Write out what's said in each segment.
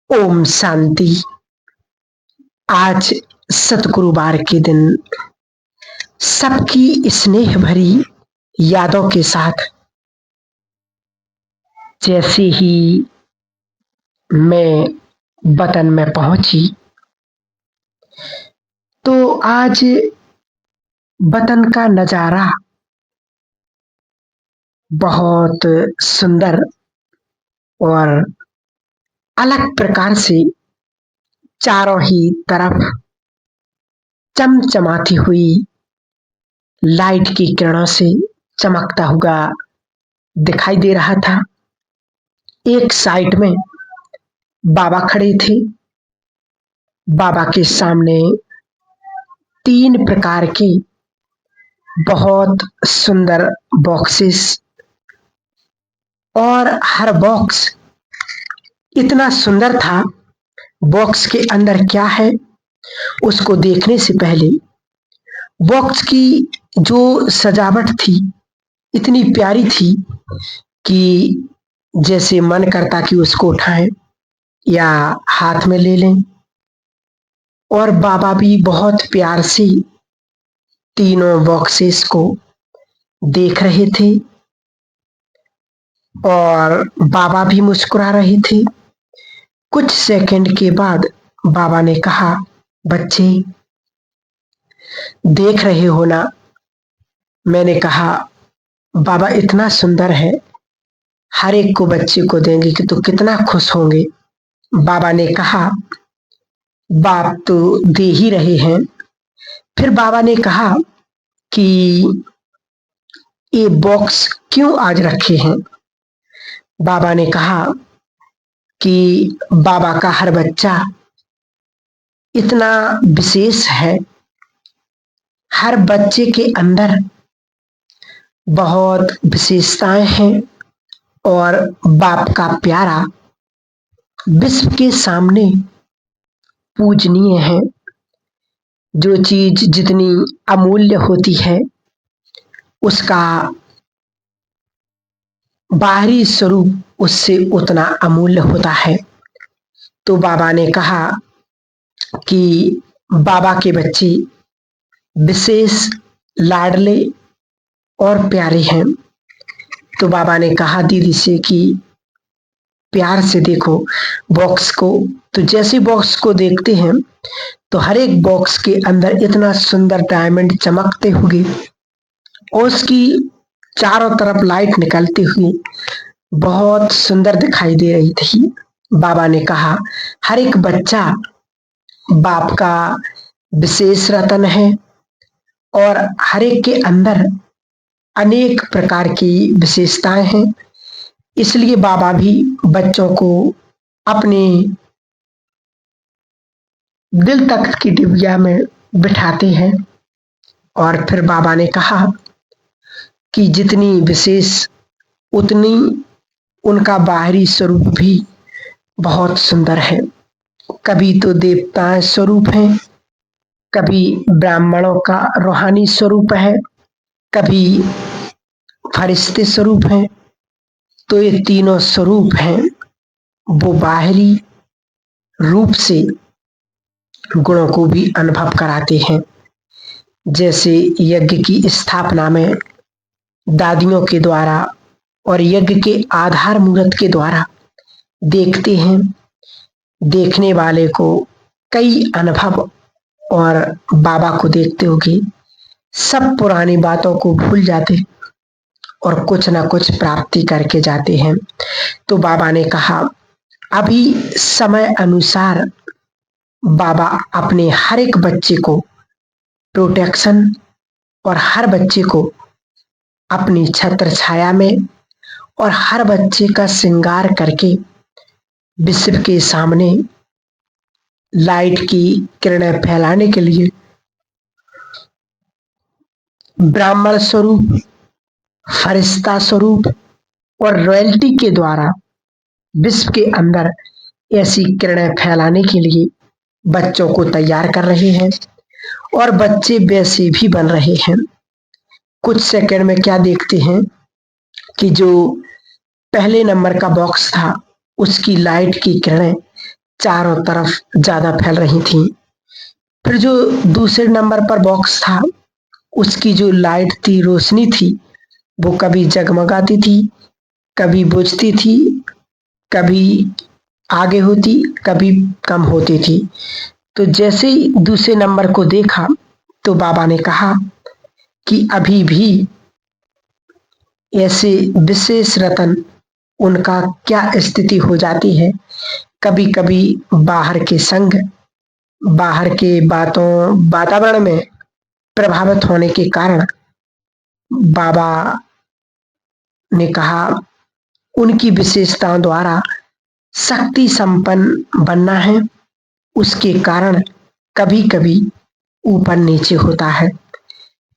ओम शांति। आज सतगुरुवार के दिन सबकी स्नेह भरी यादों के साथ जैसे ही मैं वतन में पहुंची तो आज वतन का नजारा बहुत सुंदर और अलग प्रकार से चारों ही तरफ चमचमाती हुई लाइट की किरणों से चमकता हुआ दिखाई दे रहा था। एक साइड में बाबा खड़े थे। बाबा के सामने 3 प्रकार के बहुत सुंदर बॉक्सेस और हर बॉक्स इतना सुंदर था। बॉक्स के अंदर क्या है उसको देखने से पहले बॉक्स की जो सजावट थी इतनी प्यारी थी कि जैसे मन करता कि उसको उठाएं या हाथ में ले लें। और बाबा भी बहुत प्यार से तीनों बॉक्सेस को देख रहे थे और बाबा भी मुस्कुरा रहे थे। कुछ सेकंड के बाद बाबा ने कहा, बच्चे देख रहे हो ना? मैंने कहा, बाबा इतना सुंदर है, हर एक को बच्चे को देंगे कि तो कितना खुश होंगे। बाबा ने कहा, बाप तो दे ही रहे हैं। फिर बाबा ने कहा कि ये बॉक्स क्यों आज रखे हैं? बाबा ने कहा कि बाबा का हर बच्चा इतना विशेष है, हर बच्चे के अंदर बहुत विशेषताएं हैं और बाप का प्यारा विश्व के सामने पूजनीय है। जो चीज जितनी अमूल्य होती है उसका बाहरी स्वरूप उससे उतना अमूल्य होता है। तो बाबा ने कहा कि बाबा के बच्चे विशेष लाडले और प्यारे हैं। तो बाबा ने कहा दीदी से कि प्यार से देखो बॉक्स को। तो जैसे बॉक्स को देखते हैं तो हर एक बॉक्स के अंदर इतना सुंदर डायमंड चमकते हुए और उसकी चारों तरफ लाइट निकलती हुई बहुत सुंदर दिखाई दे रही थी। बाबा ने कहा, हर एक बच्चा बाप का विशेष रतन है और हर एक के अंदर अनेक प्रकार की विशेषताएं हैं। इसलिए बाबा भी बच्चों को अपने दिल तक की डिबिया में बिठाते हैं। और फिर बाबा ने कहा कि जितनी विशेष उतनी उनका बाहरी स्वरूप भी बहुत सुंदर है। कभी तो देवता स्वरूप है, कभी ब्राह्मणों का रूहानी स्वरूप है, कभी फरिश्ते स्वरूप है। तो ये तीनों स्वरूप हैं वो बाहरी रूप से गुणों को भी अनुभव कराते हैं। जैसे यज्ञ की स्थापना में दादियों के द्वारा और यज्ञ के आधार मूर्त के द्वारा देखते हैं, देखने वाले को कई अनुभव और बाबा को देखते होगी सब पुरानी बातों को भूल जाते और कुछ ना कुछ प्राप्ति करके जाते हैं। तो बाबा ने कहा अभी समय अनुसार बाबा अपने हर एक बच्चे को प्रोटेक्शन और हर बच्चे को अपनी छत्र छाया में और हर बच्चे का श्रृंगार करके विश्व के सामने लाइट की किरणें फैलाने के लिए ब्राह्मण स्वरूप, फरिश्ता स्वरूप और रॉयल्टी के द्वारा विश्व के अंदर ऐसी किरणें फैलाने के लिए बच्चों को तैयार कर रहे हैं और बच्चे वैसे भी बन रहे हैं। कुछ सेकंड में क्या देखते हैं कि जो पहले नंबर का बॉक्स था उसकी लाइट की किरणें चारों तरफ ज्यादा फैल रही थी। फिर जो दूसरे नंबर पर बॉक्स था, उसकी जो लाइट थी, रोशनी थी, वो कभी जगमगाती थी, कभी बुझती थी, कभी आगे होती, कभी कम होती थी। तो जैसे ही दूसरे नंबर को देखा तो बाबा ने कहा कि अभी भी ऐसे विशेष रतन उनका क्या स्थिति हो जाती है। कभी कभी बाहर के संग, बाहर के वातावरण में प्रभावित होने के कारण बाबा ने कहा उनकी विशेषताओं द्वारा शक्ति संपन्न बनना है, उसके कारण कभी कभी ऊपर नीचे होता है।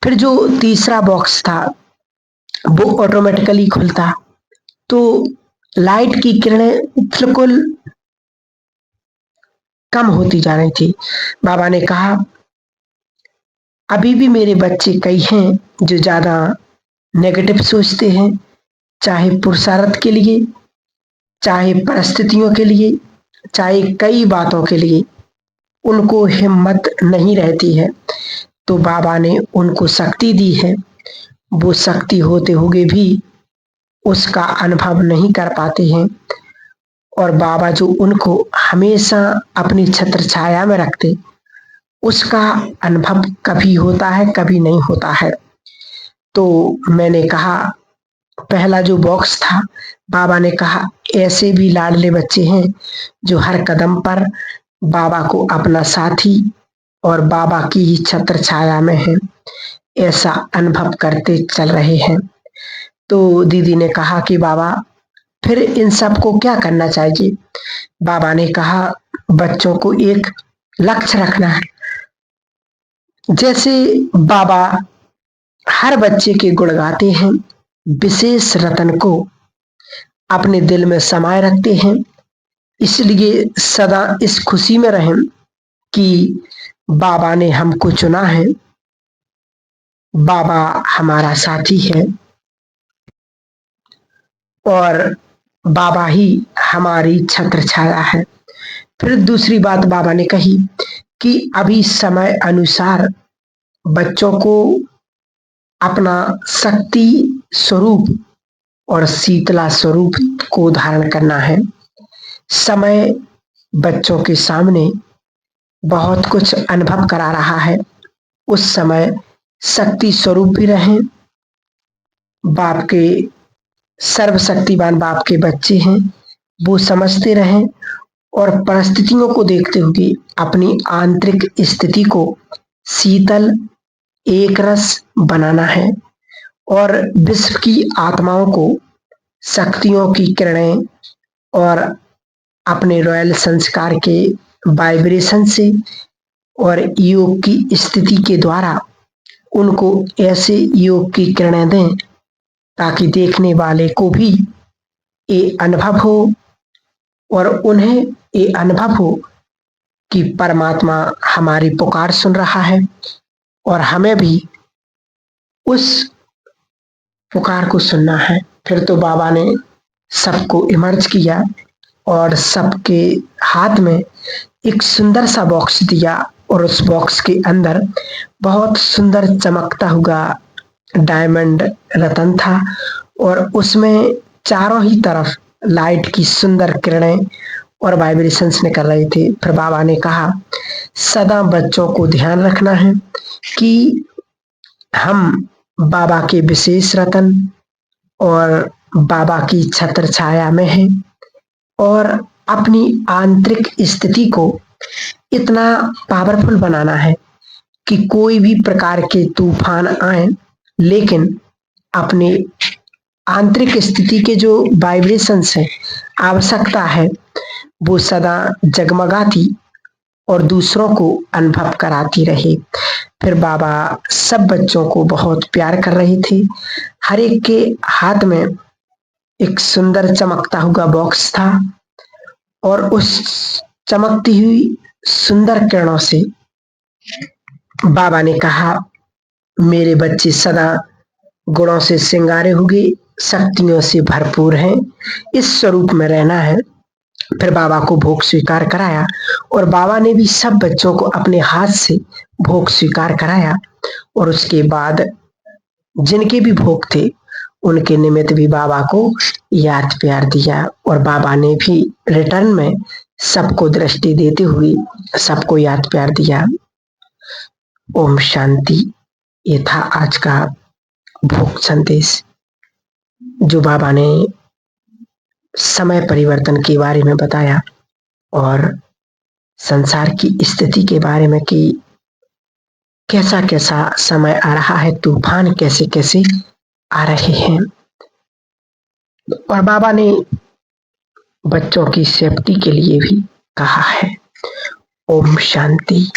फिर जो तीसरा बॉक्स था वो ऑटोमेटिकली खुलता, तो लाइट की किरणें बिल्कुल कम होती जा रही थी। बाबा ने कहा अभी भी मेरे बच्चे कई हैं जो ज्यादा नेगेटिव सोचते हैं, चाहे पुरुषार्थ के लिए, चाहे परिस्थितियों के लिए, चाहे कई बातों के लिए उनको हिम्मत नहीं रहती है। तो बाबा ने उनको शक्ति दी है, वो शक्ति होते हुए भी उसका अनुभव नहीं कर पाते हैं। और बाबा जो उनको हमेशा अपनी छत्र छाया में रखते, उसका अनुभव कभी होता है, कभी नहीं होता है। तो मैंने कहा पहला जो बॉक्स था, बाबा ने कहा ऐसे भी लाडले बच्चे हैं जो हर कदम पर बाबा को अपना साथी और बाबा की ही छत्र छाया में है, ऐसा अनुभव करते चल रहे हैं। तो दीदी ने कहा कि बाबा फिर इन सबको क्या करना चाहिए। बाबा ने कहा बच्चों को एक लक्ष्य रखना है। जैसे बाबा हर बच्चे के गुण गाते हैं, विशेष रतन को अपने दिल में समाये रखते हैं, इसलिए सदा इस खुशी में रहें कि बाबा ने हमको चुना है, बाबा हमारा साथी है और बाबा ही हमारी छत्र छाया है। फिर दूसरी बात बाबा ने कही कि अभी समय अनुसार बच्चों को अपना शक्ति स्वरूप और शीतला स्वरूप को धारण करना है। समय बच्चों के सामने बहुत कुछ अनुभव करा रहा है, उस समय शक्ति स्वरूप भी रहें। बाप के सर्वशक्तिवान बाप के बच्चे हैं, वो समझते रहें और परिस्थितियों को देखते हुए अपनी आंतरिक स्थिति को शीतल एक रस बनाना है और विश्व की आत्माओं को शक्तियों की किरणें और अपने रॉयल संस्कार के वाइब्रेशन से और योग की स्थिति के द्वारा उनको ऐसे योग की किरणें दें ताकि देखने वाले को भी ये अनुभव हो और उन्हें ये अनुभव हो कि परमात्मा हमारी पुकार सुन रहा है और हमें भी उस पुकार को सुनना है। फिर तो बाबा ने सबको इमर्ज किया और सबके हाथ में एक सुंदर सा बॉक्स दिया और उस बॉक्स के अंदर बहुत सुंदर चमकता हुआ डायमंड रतन था और उसमें चारों ही तरफ लाइट की सुंदर किरणें और वाइब्रेशंस निकल रहे थे। फिर बाबा ने कहा सदा बच्चों को ध्यान रखना है कि हम बाबा के विशेष रतन और बाबा की छत्र छाया में हैं और अपनी आंतरिक स्थिति को इतना पावरफुल बनाना है कि कोई भी प्रकार के तूफान आए लेकिन अपने आंतरिक स्थिति के जो वाइब्रेशंस है, आवश्यकता है, वो सदा जगमगाती और दूसरों को अनुभव कराती रहे। फिर बाबा सब बच्चों को बहुत प्यार कर रहे थे। हर एक के हाथ में एक सुंदर चमकता हुआ बॉक्स था और उस चमकती हुई सुंदर किरणों से बाबा ने कहा मेरे बच्चे सदा गुणों से श्रृंगारे हुए शक्तियों से भरपूर हैं, इस स्वरूप में रहना है फिर बाबा को भोग स्वीकार कराया और बाबा ने भी सब बच्चों को अपने हाथ से भोग स्वीकार कराया। और उसके बाद जिनके भी भोग थे उनके निमित्त भी बाबा को याद प्यार दिया और बाबा ने भी रिटर्न में सबको दृष्टि देते हुए सबको याद प्यार दिया। ओम शांति। ये था आज का भोग संदेश जो बाबा ने समय परिवर्तन के बारे में बताया और संसार की स्थिति के बारे में कि कैसा कैसा समय आ रहा है, तूफान कैसे कैसे आ रहे हैं। और बाबा ने बच्चों की सेफ्टी के लिए भी कहा है। ओम शांति।